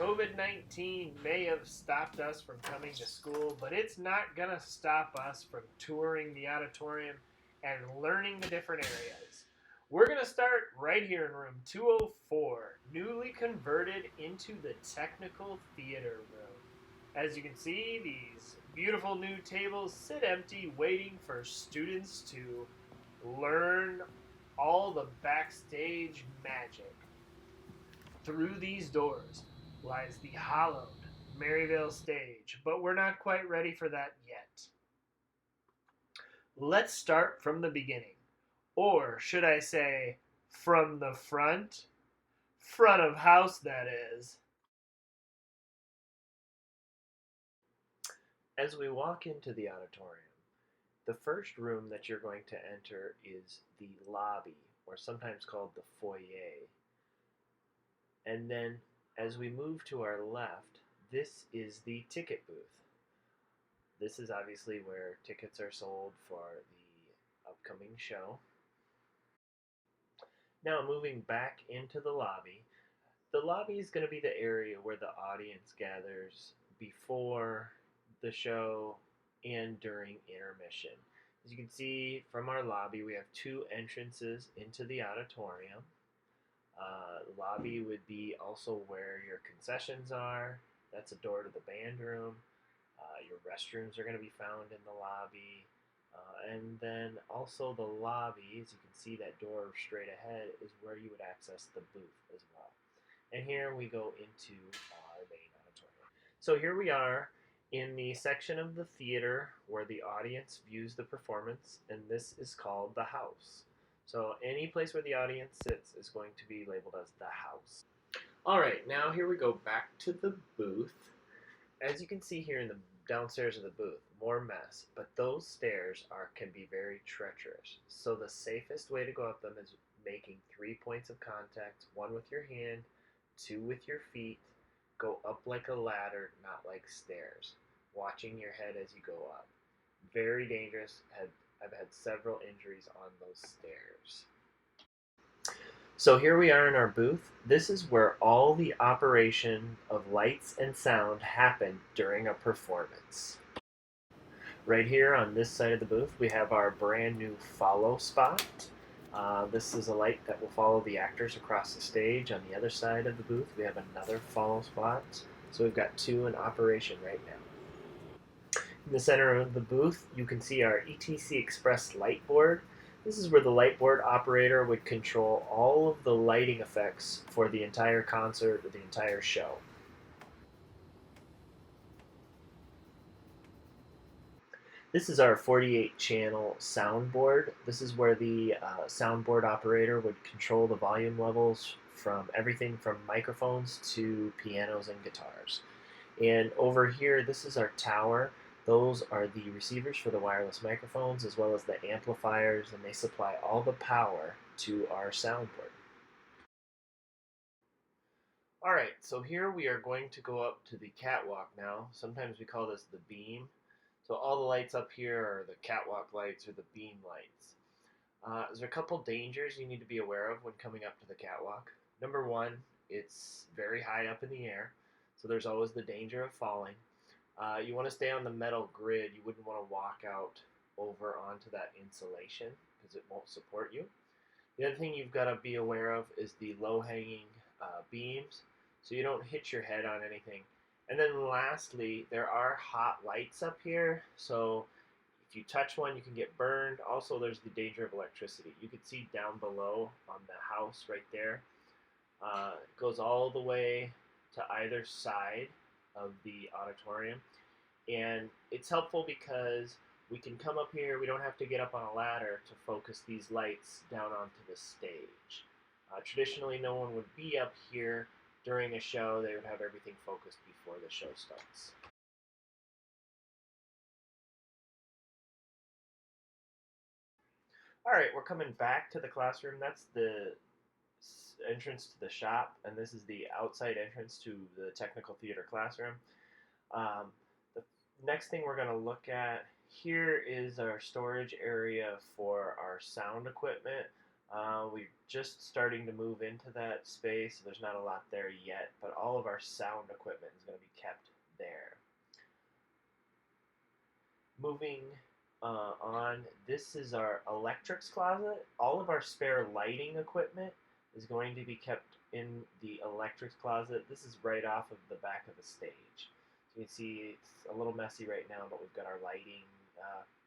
COVID-19 may have stopped us from coming to school, but it's not going to stop us from touring the auditorium and learning the different areas. We're going to start right here in room 204, newly converted into the technical theater room. As you can see, these beautiful new tables sit empty, waiting for students to learn all the backstage magic. Through these doors lies the hallowed Maryvale stage, but we're not quite ready for that yet. Let's start from the beginning. Or should I say, from the front? Front of house, that is. As we walk into the auditorium, the first room that you're going to enter is the lobby, or sometimes called the foyer. And then as we move to our left, this is the ticket booth. This is obviously where tickets are sold for the upcoming show. Now moving back into the lobby is going to be the area where the audience gathers before the show and during intermission. As you can see from our lobby, we have two entrances into the auditorium. The lobby would be also where your concessions are. That's a door to the band room. Your restrooms are going to be found in the lobby. And then also the lobby, as you can see that door straight ahead, is where you would access the booth as well. And here we go into our main auditorium. So here we are in the section of the theater where the audience views the performance, and this is called the house. So any place where the audience sits is going to be labeled as the house. Alright, now here we go back to the booth. As you can see here in the downstairs of the booth, more mess, but those stairs can be very treacherous. So the safest way to go up them is making 3 points of contact, one with your hand, two with your feet. Go up like a ladder, not like stairs, watching your head as you go up. Very dangerous. I've had several injuries on those stairs. So here we are in our booth. This is where all the operation of lights and sound happen during a performance. Right here on this side of the booth, we have our brand new follow spot. This is a light that will follow the actors across the stage. On the other side of the booth, we have another follow spot. So we've got two in operation right now. In the center of the booth, you can see our ETC Express light board. This is where the light board operator would control all of the lighting effects for the entire concert or the entire show. This is our 48-channel soundboard. This is where the soundboard operator would control the volume levels from everything from microphones to pianos and guitars. And over here, this is our tower. Those are the receivers for the wireless microphones as well as the amplifiers, and they supply all the power to our soundboard. Alright, so here we are going to go up to the catwalk now. Sometimes we call this the beam. So all the lights up here are the catwalk lights or the beam lights. There's a couple dangers you need to be aware of when coming up to the catwalk. Number one, it's very high up in the air, so there's always the danger of falling. You want to stay on the metal grid. You wouldn't want to walk out over onto that insulation because it won't support you. The other thing you've got to be aware of is the low-hanging beams, so you don't hit your head on anything. And then lastly, there are hot lights up here, so if you touch one, you can get burned. Also, there's the danger of electricity. You can see down below on the house right there. It goes all the way to either side of the auditorium. And it's helpful because we can come up here. We don't have to get up on a ladder to focus these lights down onto the stage. Traditionally, no one would be up here during a show. They would have everything focused before the show starts. Alright, we're coming back to the classroom. That's the entrance to the shop, and this is the outside entrance to the technical theater classroom. The next thing we're going to look at here is our storage area for our sound equipment. We're just starting to move into that space, so there's not a lot there yet, but all of our sound equipment is going to be kept there. Moving on, this is our electrics closet. All of our spare lighting equipment is going to be kept in the electrics closet. This is right off of the back of the stage. So you can see it's a little messy right now, but we've got our lighting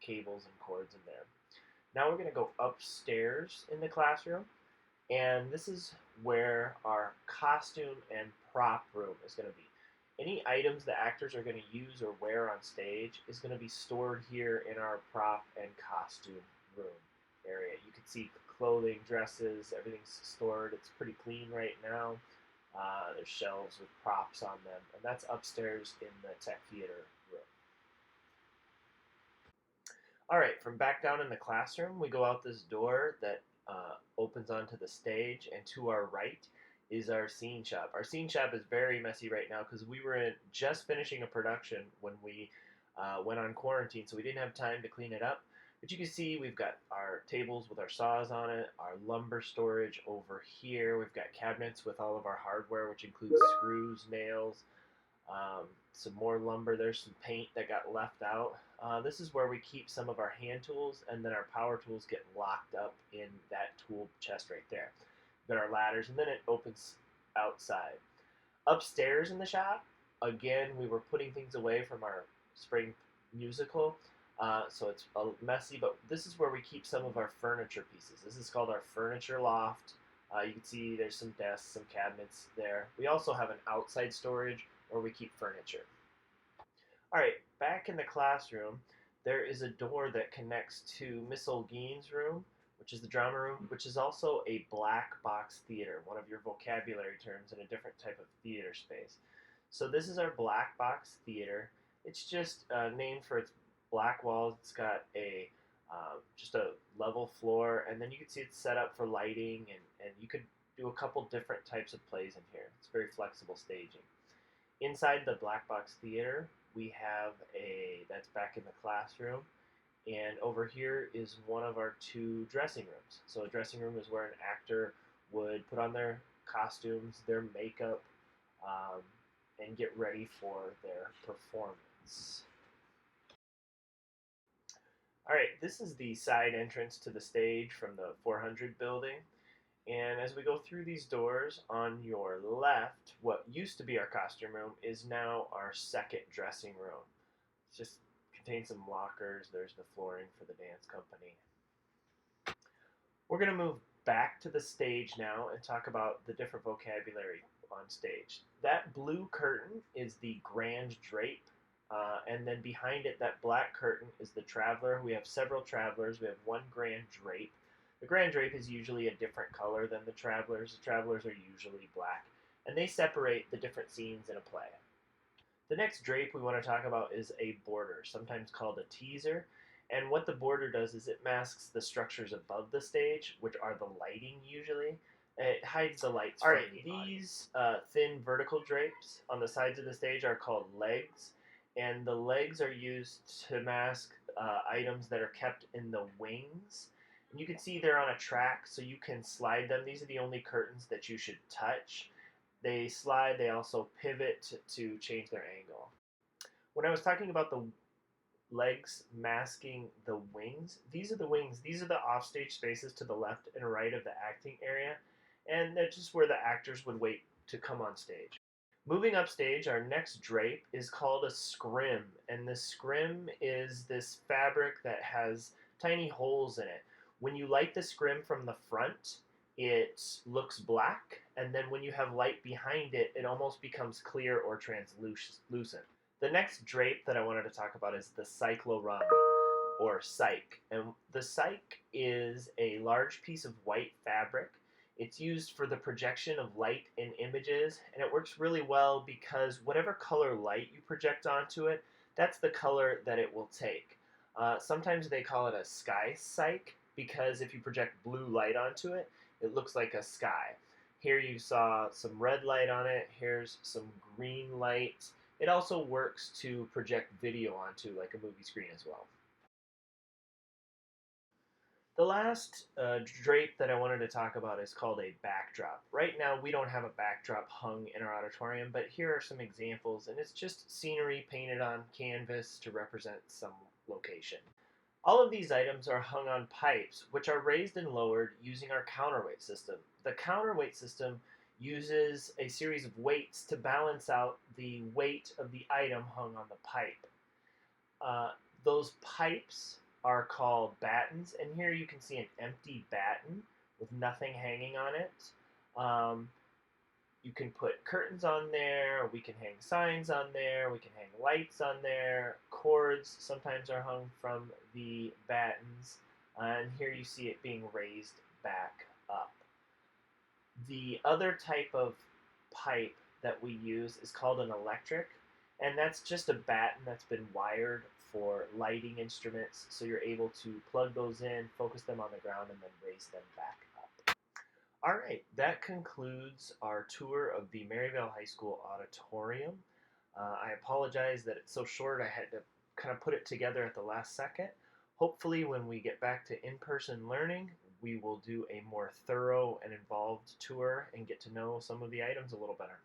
cables and cords in there. Now we're going to go upstairs in the classroom, and this is where our costume and prop room is going to be. Any items the actors are going to use or wear on stage is going to be stored here in our prop and costume room area. You can see clothing, dresses, everything's stored. It's pretty clean right now. There's shelves with props on them, and that's upstairs in the tech theater room. All right, from back down in the classroom, we go out this door that opens onto the stage, and to our right is our scene shop. Our scene shop is very messy right now because we were just finishing a production when we went on quarantine, so we didn't have time to clean it up. But you can see we've got our tables with our saws on it, our lumber storage over here. We've got cabinets with all of our hardware, which includes screws, nails, some more lumber. There's some paint that got left out. This is where we keep some of our hand tools, and then our power tools get locked up in that tool chest right there. We've got our ladders, and then it opens outside. Upstairs in the shop, again, we were putting things away from our spring musical, so it's messy, but this is where we keep some of our furniture pieces. This is called our furniture loft. You can see there's some desks, some cabinets there. We also have an outside storage where we keep furniture. All right, back in the classroom, there is a door that connects to Miss Olguin's room, which is the drama room, which is also a black box theater, one of your vocabulary terms in a different type of theater space. So this is our black box theater. It's just named for its black walls. It's got a just a level floor, and then you can see it's set up for lighting, and you could do a couple different types of plays in here. It's very flexible staging. Inside the black box theater, we have that's back in the classroom, and over here is one of our two dressing rooms. So a dressing room is where an actor would put on their costumes, their makeup, um, and get ready for their performance. All right, this is the side entrance to the stage from the 400 building. And as we go through these doors, on your left, what used to be our costume room is now our second dressing room. It just contains some lockers. There's the flooring for the dance company. We're going to move back to the stage now and talk about the different vocabulary on stage. That blue curtain is the grand drape. And then behind it, that black curtain is the traveler. We have several travelers. We have one grand drape. The grand drape is usually a different color than the travelers. The travelers are usually black. And they separate the different scenes in a play. The next drape we want to talk about is a border, sometimes called a teaser. And what the border does is it masks the structures above the stage, which are the lighting usually. It hides the lights. All right, these thin vertical drapes on the sides of the stage are called legs, and the legs are used to mask items that are kept in the wings. And you can see they're on a track, so you can slide them. These are the only curtains that you should touch. They slide, they also pivot to change their angle. When I was talking about the legs masking the wings, these are the wings. These are the offstage spaces to the left and right of the acting area, and that's just where the actors would wait to come on stage. Moving upstage, our next drape is called a scrim, and the scrim is this fabric that has tiny holes in it. When you light the scrim from the front, it looks black, and then when you have light behind it, it almost becomes clear or translucent. The next drape that I wanted to talk about is the cyclorama, or cyc. And the cyc is a large piece of white fabric. It's used for the projection of light in images, and it works really well because whatever color light you project onto it, that's the color that it will take. Sometimes they call it a sky cyc because if you project blue light onto it, it looks like a sky. Here you saw some red light on it, here's some green light. It also works to project video onto like a movie screen as well. The last drape that I wanted to talk about is called a backdrop. Right now, we don't have a backdrop hung in our auditorium, but here are some examples, and it's just scenery painted on canvas to represent some location. All of these items are hung on pipes, which are raised and lowered using our counterweight system. The counterweight system uses a series of weights to balance out the weight of the item hung on the pipe. Uh, those pipes are called battens, and here you can see an empty batten with nothing hanging on it. Um, you can put curtains on there, we can hang signs on there, we can hang lights on there, cords sometimes are hung from the battens, and here you see it being raised back up. The other type of pipe that we use is called an electric, and that's just a batten that's been wired for lighting instruments, so you're able to plug those in, focus them on the ground, and then raise them back up. All right, that concludes our tour of the Maryvale High School Auditorium. I apologize that it's so short. I had to kind of put it together at the last second. Hopefully, when we get back to in-person learning, we will do a more thorough and involved tour and get to know some of the items a little better.